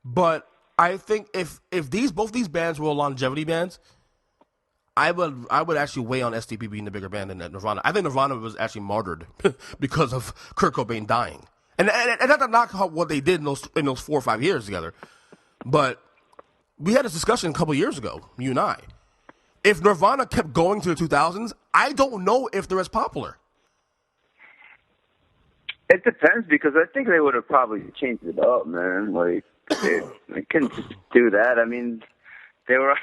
But I think if both these bands were longevity bands, I would actually weigh on STP being the bigger band than Nirvana. I think Nirvana was actually martyred because of Kurt Cobain dying, and not to knock what they did in those 4 or 5 years together, but we had this discussion a couple years ago, you and I. If Nirvana kept going to the 2000s, I don't know if they're as popular. It depends, because I think they would have probably changed it up, man. Like, they couldn't just do that. I mean, they were.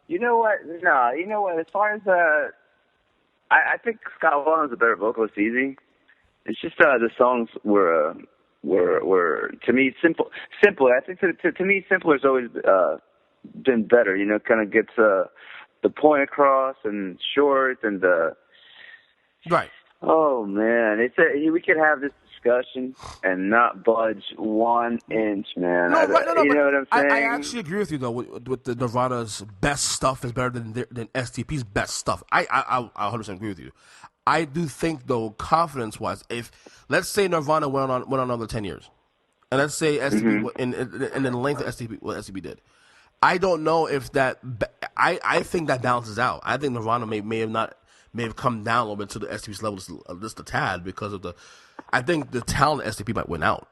You know what? No, you know what? As far as I think Scott Weiland's a better vocalist. Easy. It's just the songs were to me simple. I think to me, simpler's always been better. You know, kind of gets the point across and short and right. Oh man, we could have this discussion and not budge 1 inch, man. No, you know what I'm saying? I actually agree with you though. With the Nirvana's best stuff is better than STP's best stuff. I 100% agree with you. I do think though, confidence wise, if let's say Nirvana went on another 10 years, and let's say STP in the length of STP what STP did, I don't know if that. I think that balances out. I think Nirvana may have come down a little bit to the STP's level just a tad because of I think the talent of STP might win out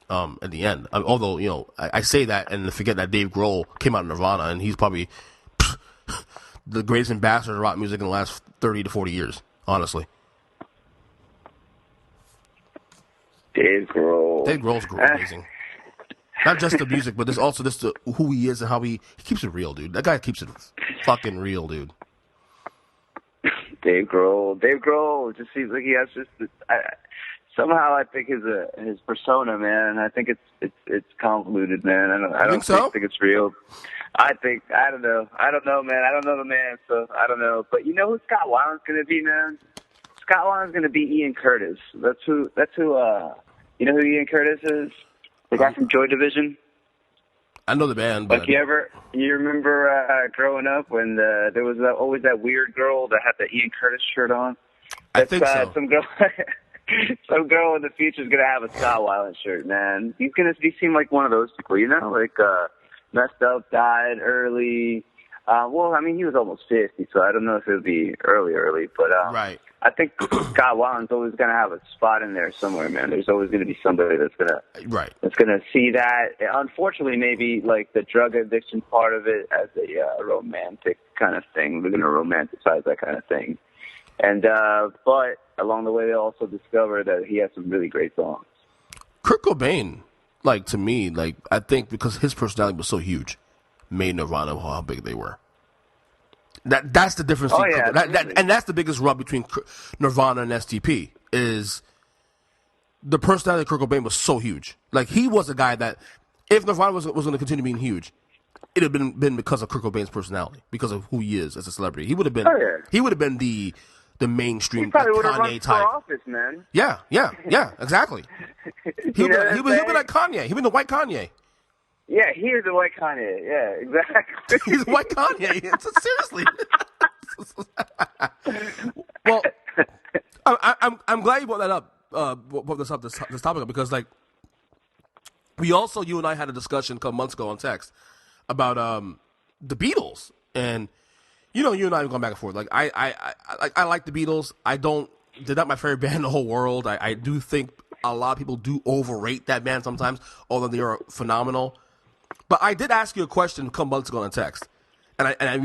at the end. Although, you know, I say that and forget that Dave Grohl came out of Nirvana and he's probably the greatest ambassador of rock music in the last 30 to 40 years, honestly. Dave Grohl's amazing. Not just the music, but there's also just who he is and how he keeps it real, dude. That guy keeps it fucking real, dude. Dave Grohl just seems like he has just somehow I think his persona, man. I think it's convoluted, man. I don't think it's real. I don't know, man. I don't know the man, so I don't know. But you know who Scott Weiland's gonna be, man? Scott Weiland's gonna be Ian Curtis. That's who. You know who Ian Curtis is? The guy from Joy Division. I know the band, but like you remember growing up when there was always that weird girl that had the Ian Curtis shirt on? I think so. Some girl in the future is gonna have a Scott Weiland shirt, man. He seemed like one of those people, you know, like messed up, died early. Well, I mean, he was almost 50, so I don't know if it would be early, but right. I think Scott Weiland's always going to have a spot in there somewhere, man. There's always going to be somebody that's going to see that. Unfortunately, maybe like the drug addiction part of it as a romantic kind of thing. We're going to romanticize that kind of thing. And but along the way, they also discovered that he has some really great songs. Kurt Cobain, like to me, like I think because his personality was so huge, made Nirvana how big they were. That's the difference. And that's the biggest rub between Nirvana and STP is the personality of Kurt Cobain was so huge. Like he was a guy that if Nirvana was going to continue being huge, it would have been because of Kurt Cobain's personality, because of who he is as a celebrity. He would have been. He would have been the mainstream Kanye type. For office, man. Yeah, exactly. He would be like Kanye. He would be the white Kanye. Yeah, he's the white Kanye. Yeah, exactly. He's the white Kanye. Seriously. Well, I'm glad you brought that up. Brought this topic up because like you and I had a discussion a couple months ago on text about the Beatles, and you know you and I have gone back and forth. Like I like the Beatles. They're not my favorite band in the whole world. I do think a lot of people do overrate that band sometimes, although they are phenomenal. But I did ask you a question a couple months ago on text, and I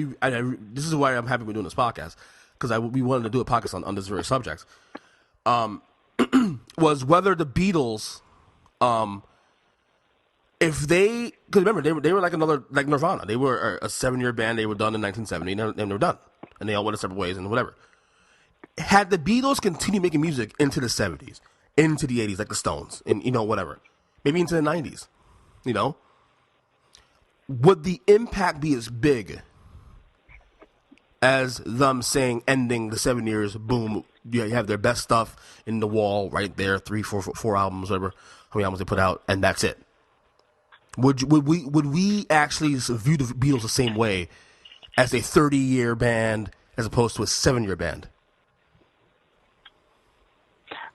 this is why I'm happy we're doing this podcast, because we wanted to do a podcast on this very subject. Was whether the Beatles, if they, because remember they were like Nirvana, they were a 7-year band. They were done in 1970, and they were done, and they all went separate ways and whatever. Had the Beatles continued making music into the 70s, into the 80s, like the Stones, and whatever, maybe into the 90s, would the impact be as big as them saying ending the 7 years, boom, you have their best stuff in the wall right there, 3, 4 albums, whatever, how many albums they put out, and that's it? Would we actually view the Beatles the same way as a 30-year band as opposed to a 7-year band?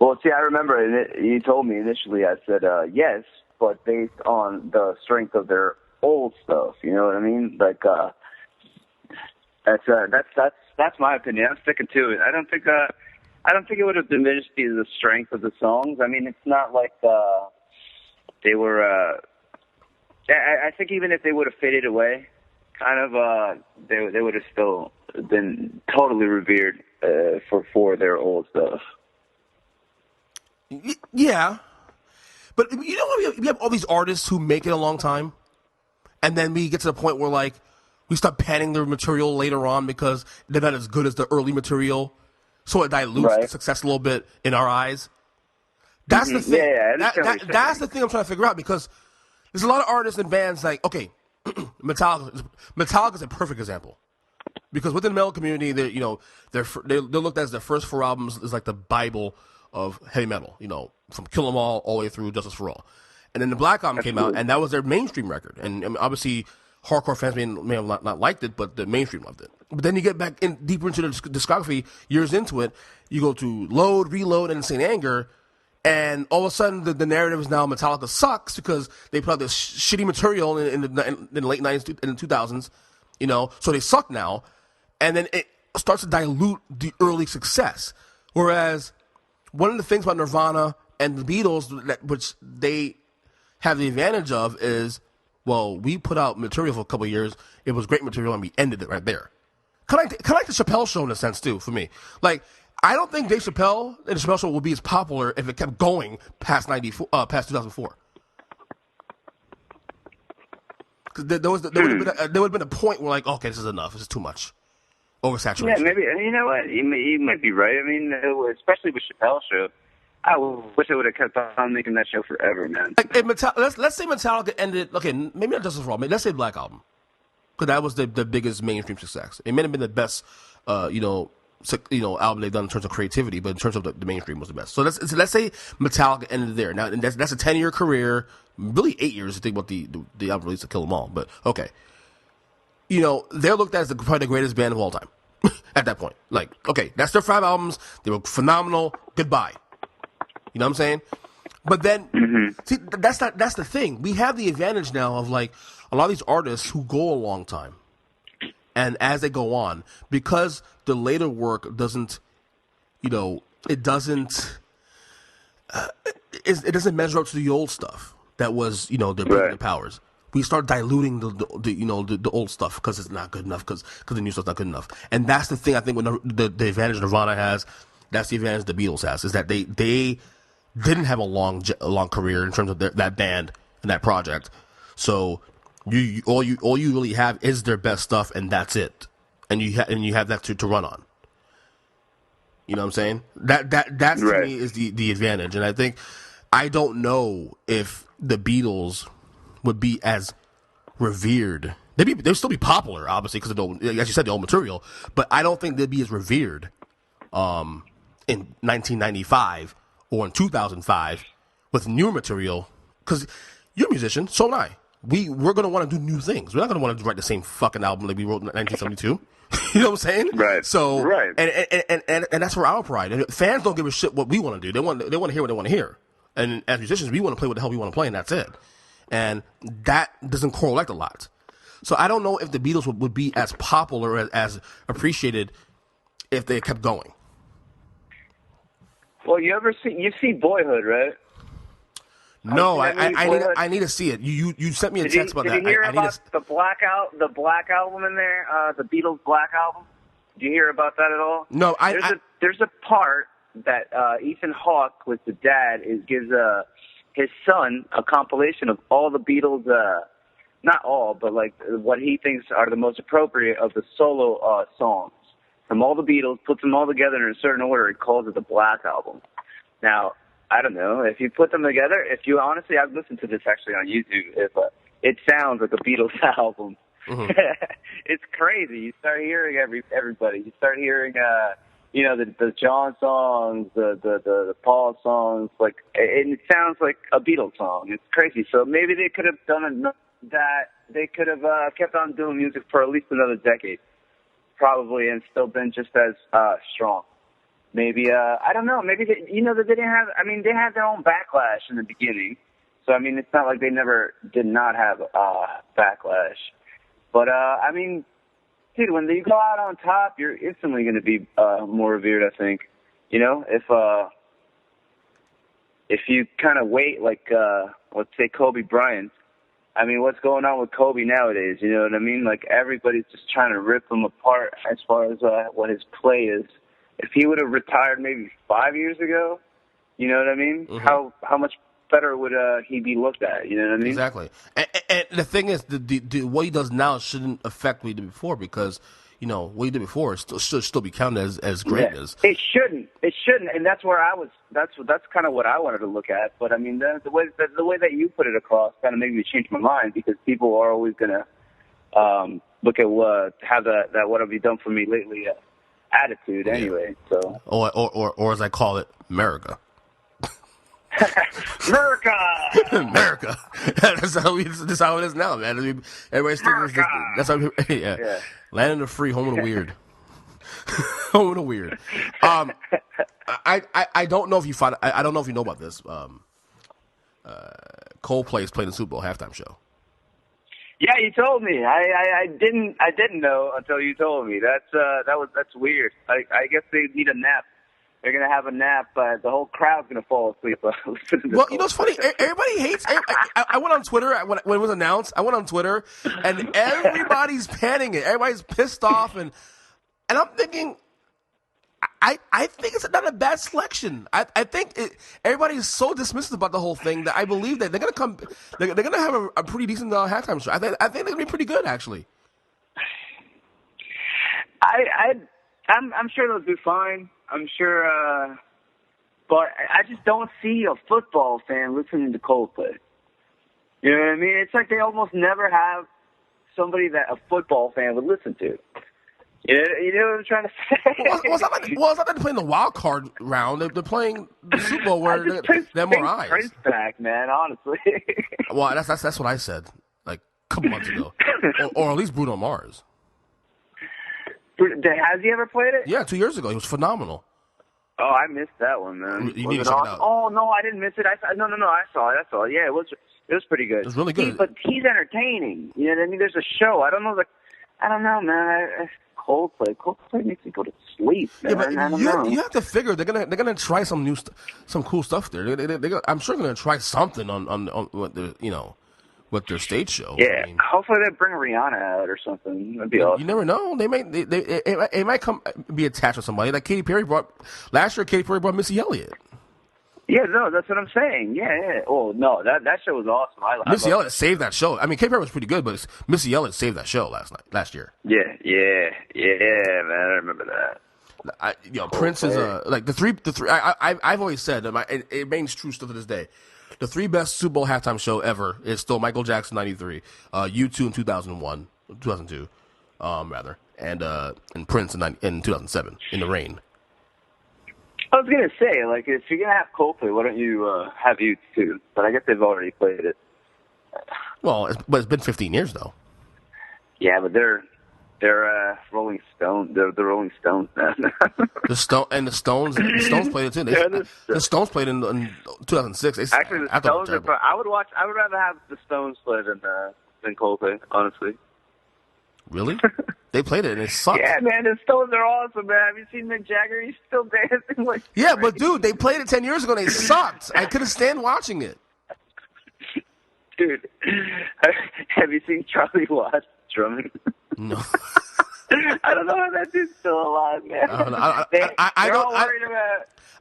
Well, see, I remember you told me initially, I said, yes, but based on the strength of their old stuff. You know what I mean? Like that's my opinion. I'm sticking to it. I don't think it would have diminished the strength of the songs. I mean, it's not like they were. I think even if they would have faded away, kind of, they would have still been totally revered for their old stuff. Yeah, but you know, we have all these artists who make it a long time, and then we get to the point where like we start panning their material later on because they're not as good as the early material, so it dilutes the success a little bit in our eyes. That's the thing. That's the thing I'm trying to figure out, because there's a lot of artists and bands like, okay, Metallica is a perfect example, because within the metal community, they're looked at as their first 4 albums is like the Bible of heavy metal, from Kill 'Em All the way through Justice for All. And then the Black Album came out, and that was their mainstream record. And I mean, obviously, hardcore fans may have not liked it, but the mainstream loved it. But then you get back deeper into the discography, years into it, you go to Load, Reload, and Insane Anger, and all of a sudden the narrative is now Metallica sucks because they put out this shitty material in the late 90s and the 2000s, so they suck now. And then it starts to dilute the early success. Whereas one of the things about Nirvana and the Beatles, which they have the advantage of, is, well, we put out material for a couple of years. It was great material, and we ended it right there. Kind of like the Chappelle Show in a sense, too, for me. Like, I don't think Dave Chappelle and the Chappelle Show would be as popular if it kept going past 2004. Because there would have been a point where, like, okay, this is enough. This is too much. Oversaturation. Yeah, maybe. You know what? You might be right. I mean, especially with Chappelle's Show, I wish I would have kept on making that show forever, man. Like, let's say Metallica ended. Okay, maybe not Justice for All. Let's say Black Album, because that was the biggest mainstream success. It may have been the best, album they've done in terms of creativity, but in terms of the mainstream was the best. So let's say Metallica ended there. Now, and that's a 10-year career, really 8 years to think about the album release to Kill 'Em All. But okay, they're looked at as probably the greatest band of all time at that point. Like, okay, that's their 5 albums. They were phenomenal. Goodbye. You know what I'm saying? But then, see, that's the thing. We have the advantage now of, like, a lot of these artists who go a long time. And as they go on, because the later work doesn't, it doesn't measure up to the old stuff that was, their brilliant powers. We start diluting the old stuff because it's not good enough, because the new stuff's not good enough. And that's the thing I think the advantage Nirvana has, that's the advantage the Beatles has, is that they didn't have a long career in terms of that band and that project. So all you really have is their best stuff, and that's it. And you have that to run on. You know what I'm saying? That to me is the advantage. And I don't know if the Beatles would be as revered. They'd still be popular, obviously, because of as you said, the old material. But I don't think they'd be as revered in 1995 or in 2005 with newer material. Because you're a musician, so am I. We're going to want to do new things. We're not going to want to write the same fucking album like we wrote in 1972. You know what I'm saying? Right. So, and that's for our pride. And fans don't give a shit what we want to do. They want to hear what they want to hear. And as musicians, we want to play what the hell we want to play, and that's it. And that doesn't correlate a lot. So I don't know if the Beatles would be as popular, as appreciated, if they kept going. Well, you've seen Boyhood, right? No, I need to see it. You sent me a text about that. Did you hear about the Black Album in there? The Beatles Black Album? Did you hear about that at all? No, there's a part that Ethan Hawke, with the dad, gives his son a compilation of all the Beatles, not all, but like what he thinks are the most appropriate of the solo songs from all the Beatles, puts them all together in a certain order. He calls it the Black Album. Now, I don't know if you put them together. Honestly, I've listened to this actually on YouTube. It sounds like a Beatles album. Mm-hmm. It's crazy. You start hearing everybody. You start hearing the John songs, the Paul songs, and it sounds like a Beatles song. It's crazy. So maybe they could have done that. They could have kept on doing music for at least another decade, probably, and still been just as strong. Maybe I don't know. Maybe they didn't have. I mean, they had their own backlash in the beginning, So, I mean, it's not like they never did not have backlash. But, I mean, dude, when you go out on top, you're instantly going to be more revered, I think. You know, if you kind of wait, like, let's say Kobe Bryant, I mean, what's going on with Kobe nowadays? You know what I mean? Like, everybody's just trying to rip him apart as far as what his play is. If he would have retired maybe 5 years ago, you know what I mean? Mm-hmm. How much better would he be looked at? You know what I mean? Exactly. And the thing is, what he does now shouldn't affect what he did before, because, you know, what he did before should still be counted as greatness. Yeah. It shouldn't, and that's where I was. That's kind of what I wanted to look at. But I mean, the way that you put it across kind of made me change my mind, because people are always gonna look at have that what have you done for me lately attitude anyway. So or as I call it, America. America. That's how it is now, man. I mean, everybody's thinking that's how. Yeah. Land of the free, home of the weird. Home of the weird. I don't know if you find. I don't know if you know about this. Coldplay is playing the Super Bowl halftime show. Yeah, you told me. I didn't know until you told me. That's weird. I guess they need a nap. They're going to have a nap. The whole crowd's going to fall asleep. Well, you know what's funny? Everybody hates. I went on Twitter when it was announced. I went on Twitter, and everybody's panning it. Everybody's pissed off, and I'm thinking, I think it's not a bad selection. I think everybody is so dismissive about the whole thing that I believe that they're going to come. They're going to have a pretty decent halftime show. I think they're going to be pretty good, actually. I'm sure they'll do fine. I'm sure, but I just don't see a football fan listening to Coldplay. You know what I mean? It's like they almost never have somebody that a football fan would listen to. You know what I'm trying to say? Well, it's not like they're playing the wild card round. They're playing the Super Bowl where they're more eyes. Prince back, man, honestly. Well, that's what I said like a couple months ago, or at least Bruno Mars. Has he ever played it? Yeah, 2 years ago. He was phenomenal. Oh, I missed that one, man. You need to check it out. Oh, no, I didn't miss it. No, I saw it. Yeah, it was pretty good. It was really good. But he's entertaining. You know what I mean? There's a show. I don't know, man. Coldplay makes me go to sleep, man. Yeah, but you have to figure they're gonna try some cool stuff there. I'm sure they're gonna try something on what with their stage show. Yeah, I mean, hopefully they bring Rihanna out or something. That'd be awesome. You never know. It might be attached to somebody. Like last year. Katy Perry brought Missy Elliott. Yeah, no, that's what I'm saying. Yeah. Oh no, that show was awesome. Missy Elliott saved that show. I mean, Katy Perry was pretty good, but Missy Elliott saved that show last year. Yeah, man, I remember that. Prince is like the three. I've always said, it remains true still to this day. The three best Super Bowl halftime show ever is still Michael Jackson '93, U2 in 2002, rather, and Prince in 2007 in the rain. I was gonna say, like, if you're gonna have Coldplay, why don't you have U2? But I guess they've already played it. Well, it's been 15 years though. Yeah, but they're Rolling Stones. They're the Rolling Stones, man. The Stones played it too. The Stones played in 2006. Actually, the Stones. I would rather have the Stones play than Coldplay, honestly. Really? They played it and it sucked. Yeah, man, the Stones are awesome, man. Have you seen Mick Jagger? He's still dancing like yeah, crazy. But dude, they played it 10 years ago and they sucked. I couldn't stand watching it. Dude, have you seen Charlie Watts drumming? No. I don't know how that dude's still alive, man.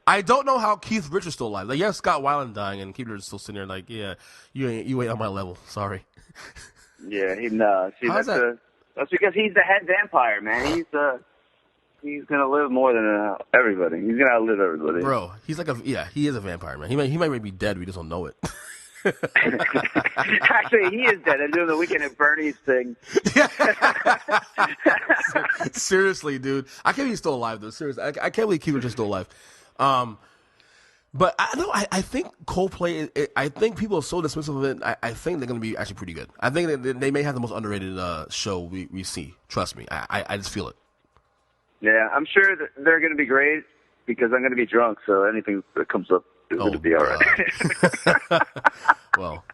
I don't know how Keith Richards still alive. Like, yes, Scott Weiland dying, and Keith Richards still sitting there like, yeah, you ain't on my level. Sorry. Yeah, see, that's because he's the head vampire, man. He's gonna live more than everybody. He's gonna outlive everybody. Bro, he's like he is a vampire, man. He might be dead. We just don't know it. Actually, he is dead. I'm doing the Weekend at Bernie's thing. Seriously, dude. I can't believe he's still alive, though. Seriously. I can't believe Keith Richards is still alive. But I think Coldplay, I think people are so dismissive of it, I think they're going to be actually pretty good. I think they may have the most underrated show we see. Trust me. I just feel it. Yeah, I'm sure that they're going to be great because I'm going to be drunk, so anything that comes up is going to be all right. Well,